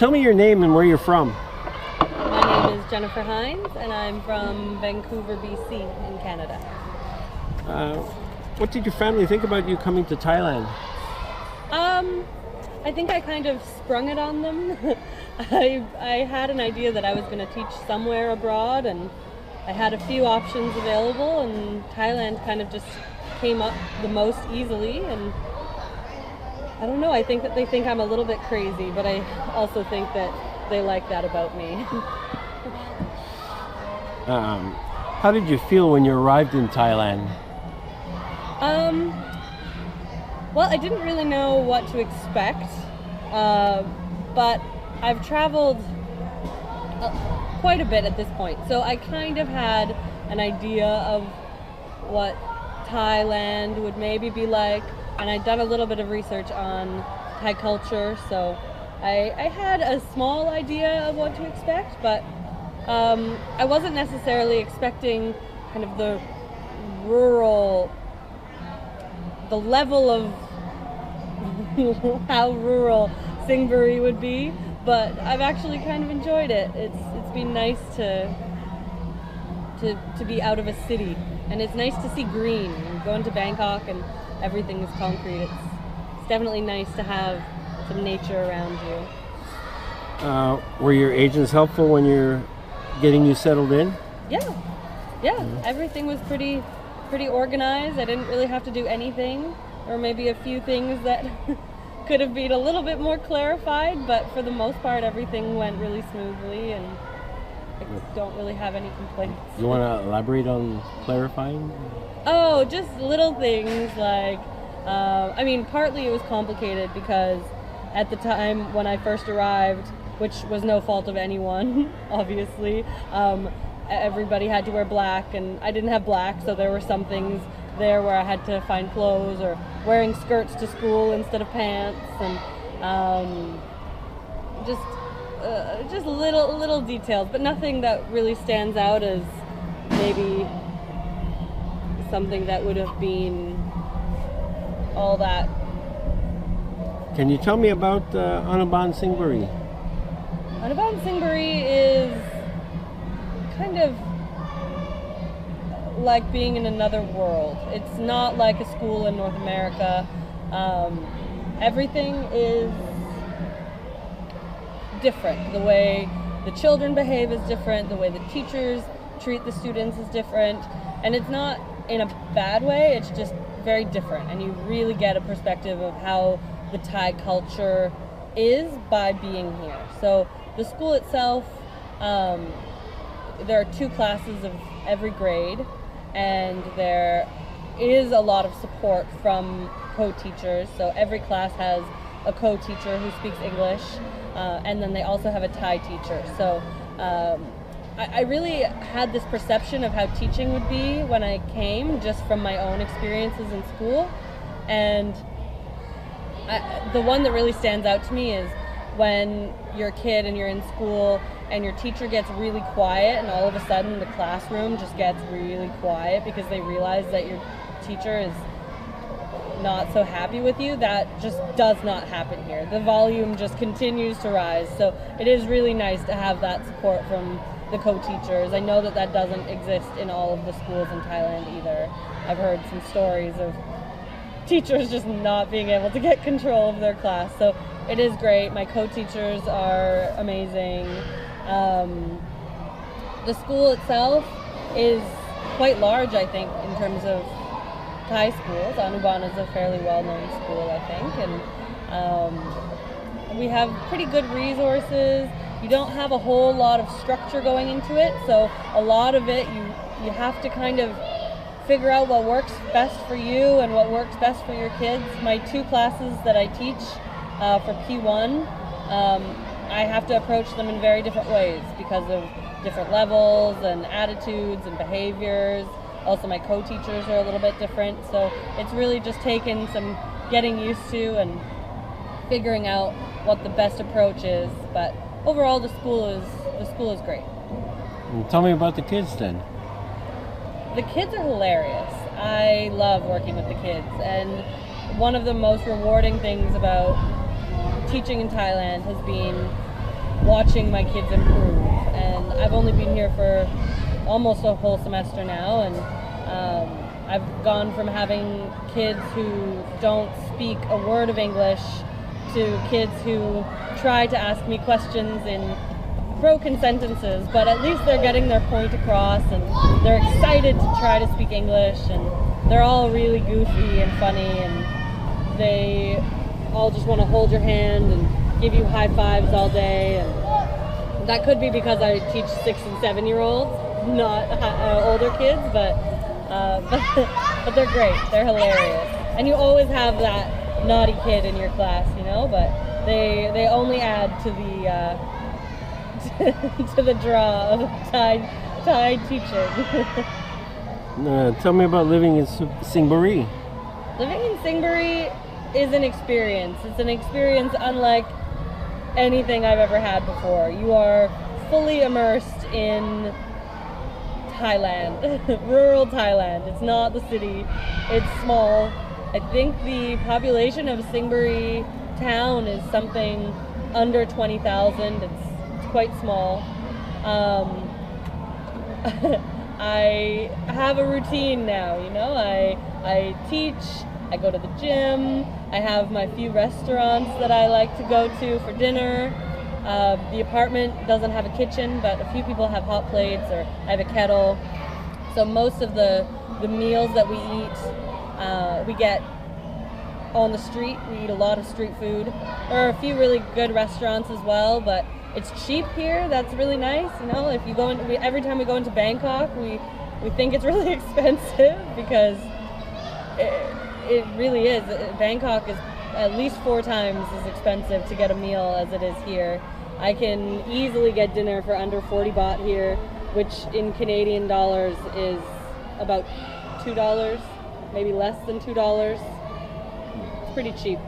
tell me your name and where you're from. My name is Jennifer Heinz, and I'm from Vancouver, BC in Canada. What did your family think about you coming to Thailand? I think I kind of sprung it on them. I had an idea that I was going to teach somewhere abroad, and I had a few options available, and Thailand kind of just came up the most easily. And I don't know, I think that they think I'm a little bit crazy, but I also think that they like that about me. How did you feel when you arrived in Thailand? Well, I didn't really know what to expect, but I've traveled quite a bit at this point, so I kind of had an idea of what Thailand would maybe be like, and I'd done a little bit of research on Thai culture, so I had a small idea of what to expect, but I wasn't necessarily expecting kind of the level of how rural Singburi would be, but I've actually kind of enjoyed it. It's been nice to be out of a city, and it's nice to see green. Going to Bangkok and everything is concrete. It's definitely nice to have some nature around you. Were your agents helpful when you're getting you settled in? Yeah. Everything was pretty organized. I didn't really have to do anything, or maybe a few things that could have been a little bit more clarified, but for the most part everything went really smoothly, and I don't really have any complaints. You want to elaborate on clarifying? Oh, just little things like, partly it was complicated because at the time when I first arrived, which was no fault of anyone, obviously, everybody had to wear black, and I didn't have black, so there were some things there where I had to find clothes, or wearing skirts to school instead of pants, and just little details, but nothing that really stands out as maybe something that would have been all that. Can you tell me about Anubon Singburi? Anubon Singburi is kind of like being in another world. It's not like a school in North America. Everything is different. The way the children behave is different. The way the teachers treat the students is different. And it's not in a bad way, it's just very different. And you really get a perspective of how the Thai culture is by being here. So the school itself, there are 2 classes of every grade, and there is a lot of support from co-teachers. So every class has a co-teacher who speaks English, and then they also have a Thai teacher. So I really had this perception of how teaching would be when I came, just from my own experiences in school. And the one that really stands out to me is when you're a kid and you're in school and your teacher gets really quiet, and all of a sudden the classroom just gets really quiet because they realize that your teacher is not so happy with you. That just does not happen here. The volume just continues to rise. So it is really nice to have that support from the co-teachers. I know that that doesn't exist in all of the schools in Thailand either. I've heard some stories of teachers just not being able to get control of their class. So it is great. My co-teachers are amazing. The school itself is quite large, I think, in terms of Thai schools. Anubon is a fairly well-known school, I think, and we have pretty good resources. You don't have a whole lot of structure going into it, so a lot of it you have to kind of figure out what works best for you and what works best for your kids. My 2 classes that I teach for P1, I have to approach them in very different ways because of different levels and attitudes and behaviors. Also, my co-teachers are a little bit different, so it's really just taken some getting used to and figuring out what the best approach is. But overall, the school is great. Tell me about the kids then. The kids are hilarious. I love working with the kids, and one of the most rewarding things about teaching in Thailand has been watching my kids improve. And I've only been here for almost a whole semester now, and I've gone from having kids who don't speak a word of English to kids who try to ask me questions in broken sentences, but at least they're getting their point across and they're excited to try to speak English, and they're all really goofy and funny, and they all just want to hold your hand and give you high fives all day. And that could be because I teach 6 and 7-year-olds, not older kids, but they're great. They're hilarious, and you always have that naughty kid in your class, you know. But they only add to the to the draw of Thai teaching. Tell me about living in Singburi. Living in Singburi is an experience. It's an experience unlike anything I've ever had before. You are fully immersed in Thailand, rural Thailand. It's not the city. It's small. I think the population of Singburi town is something under 20,000. It's quite small. I have a routine now, you know. I teach, I go to the gym, I have my few restaurants that I like to go to for dinner. The apartment doesn't have a kitchen, but a few people have hot plates, or I have a kettle. So most of the meals that we eat, we get on the street. We eat a lot of street food. There are a few really good restaurants as well, but it's cheap here. That's really nice. You know, if you go into, every time we go into Bangkok, we think it's really expensive because it really is. Bangkok is at least 4 times as expensive to get a meal as it is here. I can easily get dinner for under 40 baht here, which in Canadian dollars is about $2, maybe less than $2. It's pretty cheap.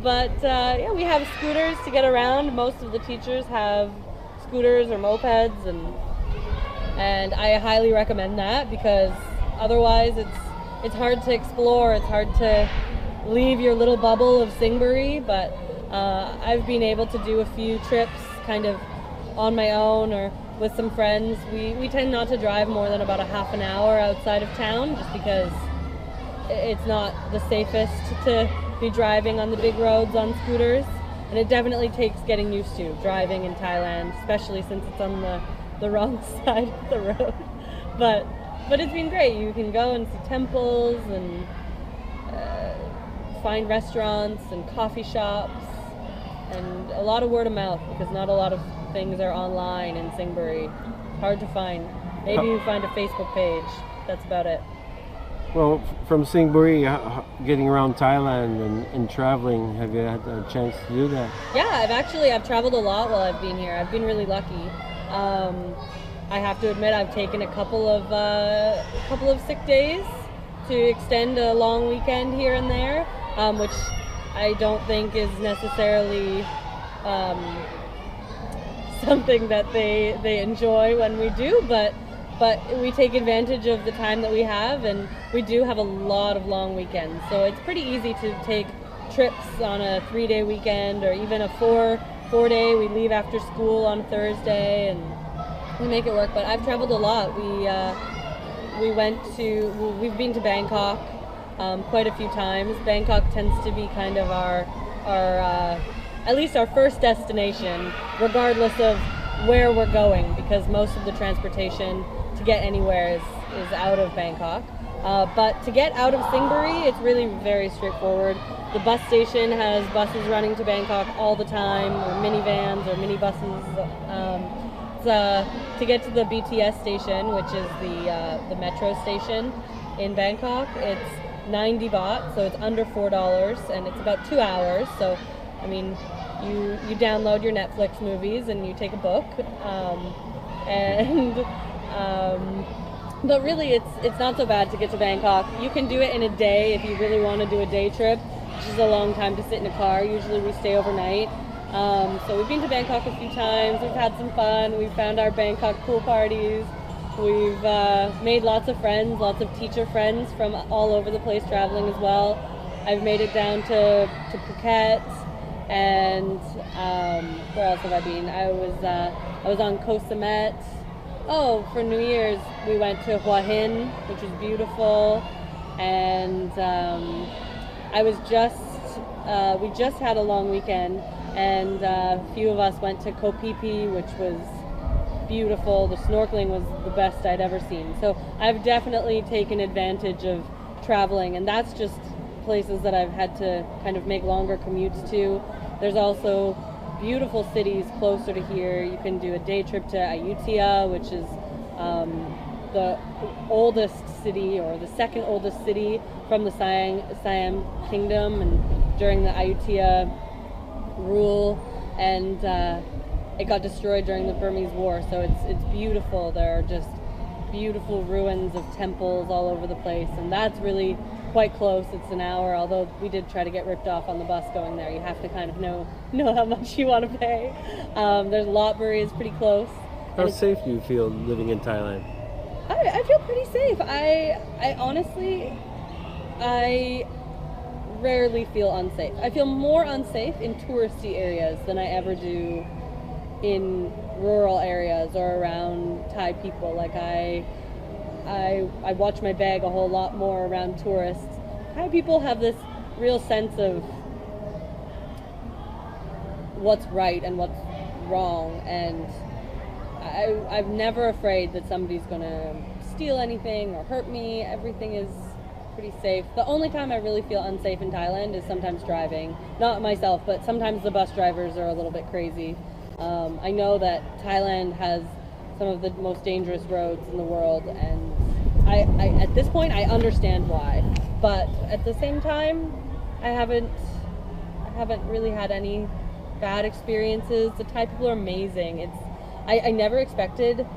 But yeah, we have scooters to get around. Most of the teachers have scooters or mopeds, and I highly recommend that, because otherwise it's hard to explore. It's hard to leave your little bubble of Singburi. But I've been able to do a few trips kind of on my own or with some friends. We tend not to drive more than about a half an hour outside of town, just because it's not the safest to be driving on the big roads on scooters, and it definitely takes getting used to driving in Thailand, especially since it's on the wrong side of the road. But it's been great. You can go and see temples and find restaurants and coffee shops, and a lot of word of mouth, because not a lot of things are online in Singburi. Hard to find. Maybe you find a Facebook page. That's about it. Well, from Singburi, getting around Thailand and traveling, have you had a chance to do that? Yeah, I've traveled a lot while I've been here. I've been really lucky. I have to admit, I've taken a couple of sick days to extend a long weekend here and there, which I don't think is necessarily something that they enjoy when we do, but we take advantage of the time that we have, and we do have a lot of long weekends. So it's pretty easy to take trips on a 3-day weekend, or even a 4-day. We leave after school on Thursday, and we make it work. But I've traveled a lot. We've been to Bangkok quite a few times. Bangkok tends to be kind of our at least our first destination, regardless of where we're going, because most of the transportation to get anywhere is out of Bangkok. But to get out of Singburi, it's really very straightforward. The bus station has buses running to Bangkok all the time, or minivans or minibuses. To get to the BTS station, which is the metro station in Bangkok, it's 90 baht, so it's under $4, and it's about 2 hours. So, I mean, you download your Netflix movies and you take a book, but really it's not so bad to get to Bangkok. You can do it in a day if you really want to do a day trip, which is a long time to sit in a car. Usually we stay overnight. So we've been to Bangkok a few times. We've had some fun. We've found our Bangkok pool parties. We've made lots of friends, lots of teacher friends from all over the place traveling as well. I've made it down to Phuket, And where else have I been? I was on Koh Samet. Oh, for New Year's we went to Hua Hin, which was beautiful, and I was just we just had a long weekend, and a few of us went to Koh Phi Phi, which was beautiful. The snorkeling was the best I'd ever seen. So I've definitely taken advantage of traveling, and that's just places that I've had to kind of make longer commutes to. There's also beautiful cities closer to here. You can do a day trip to Ayutthaya, which is the oldest city, or the second oldest city from the Siam Kingdom, and during the Ayutthaya rule, and it got destroyed during the Burmese War. So it's beautiful. There are just beautiful ruins of temples all over the place, and that's really quite close. It's an hour, although we did try to get ripped off on the bus going there. You have to kind of know how much you want to pay. There's Lopburi is pretty close. How safe do you feel living in Thailand? I feel pretty safe. I honestly, I rarely feel unsafe. I feel more unsafe in touristy areas than I ever do in rural areas or around Thai people. Like I watch my bag a whole lot more around tourists. Thai people have this real sense of what's right and what's wrong, and I'm never afraid that somebody's gonna steal anything or hurt me. Everything is pretty safe. The only time I really feel unsafe in Thailand is sometimes driving. Not myself, but sometimes the bus drivers are a little bit crazy. I know that Thailand has some of the most dangerous roads in the world, and I at this point I understand why, but at the same time I haven't really had any bad experiences. The Thai people are amazing. I never expected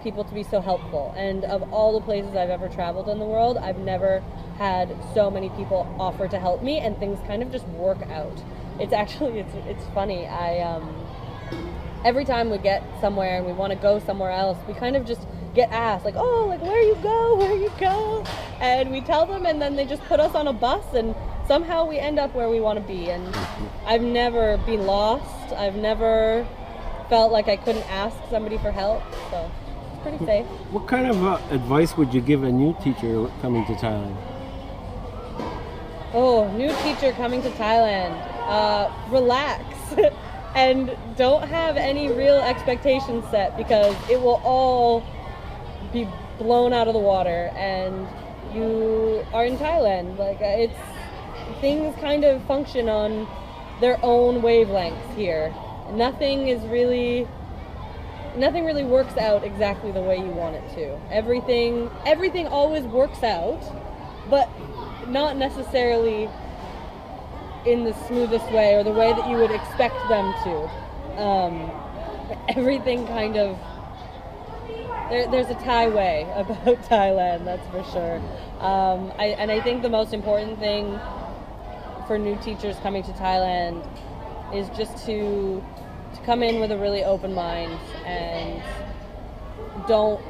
people to be so helpful, and of all the places I've ever traveled in the world, I've never had so many people offer to help me, and things kind of just work out. It's actually it's funny. Every time we get somewhere and we want to go somewhere else, we kind of just get asked, like, oh, like, where you go? And we tell them, and then they just put us on a bus, and somehow we end up where we want to be. And I've never been lost. I've never felt like I couldn't ask somebody for help. So it's pretty safe. What kind of advice would you give a new teacher coming to Thailand? Oh, new teacher coming to Thailand. Relax. And don't have any real expectations set, because it will all be blown out of the water, and you are in Thailand. Like, things kind of function on their own wavelengths here. Nothing really works out exactly the way you want it to. Everything always works out, but not necessarily in the smoothest way or the way that you would expect them to. Everything kind of, there's a Thai way about Thailand, that's for sure. I think the most important thing for new teachers coming to Thailand is just to come in with a really open mind, and don't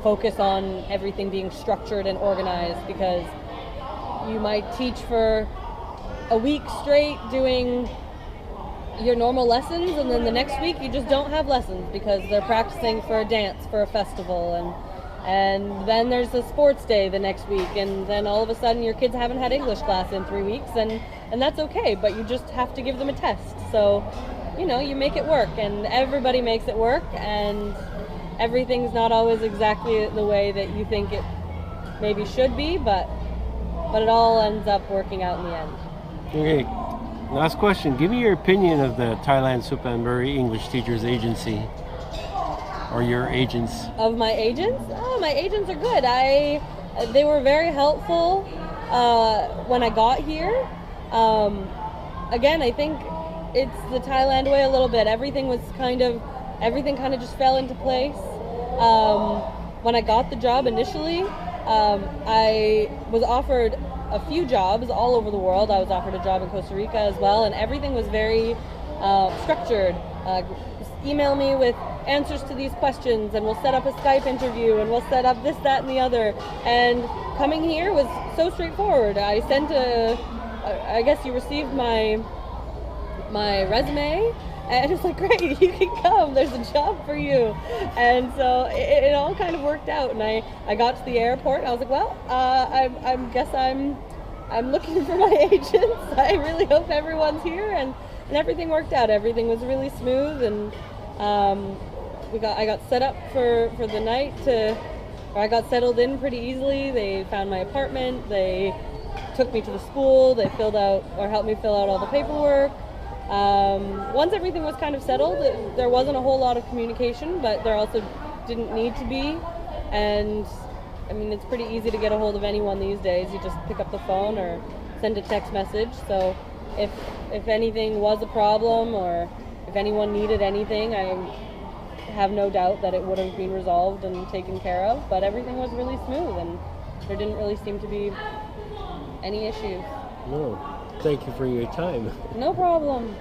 focus on everything being structured and organized, because you might teach for a week straight doing your normal lessons, and then the next week you just don't have lessons because they're practicing for a dance for a festival, and then there's a sports day the next week, and then all of a sudden your kids haven't had English class in 3 weeks, and that's okay, but you just have to give them a test. So, you make it work, and everybody makes it work, and everything's not always exactly the way that you think it maybe should be, but it all ends up working out in the end. Okay, last question. Give me your opinion of the Thailand Singburi English Teachers Agency, or your agents. Of my agents? Oh, my agents are good. They were very helpful when I got here. Again, I think it's the Thailand way a little bit. Everything kind of just fell into place. When I got the job initially, I was offered a few jobs all over the world. I was offered a job in Costa Rica as well, and everything was very structured. Just email me with answers to these questions, and we'll set up a Skype interview, and we'll set up this, that, and the other. And coming here was so straightforward. I sent I guess you received my my resume, and it was like, great, you can come, there's a job for you. And so it all kind of worked out, and I got to the airport, and I was like, well, I guess I'm looking for my agents. I really hope everyone's here, and everything worked out. Everything was really smooth, and I got set up for the night I got settled in pretty easily. They found my apartment, they took me to the school, they helped me fill out all the paperwork. Once everything was kind of settled, there wasn't a whole lot of communication, but there also didn't need to be. And I mean, it's pretty easy to get a hold of anyone these days. You just pick up the phone or send a text message. So if anything was a problem, or if anyone needed anything, I have no doubt that it would have been resolved and taken care of. But everything was really smooth, and there didn't really seem to be any issues. No, thank you for your time. No problem.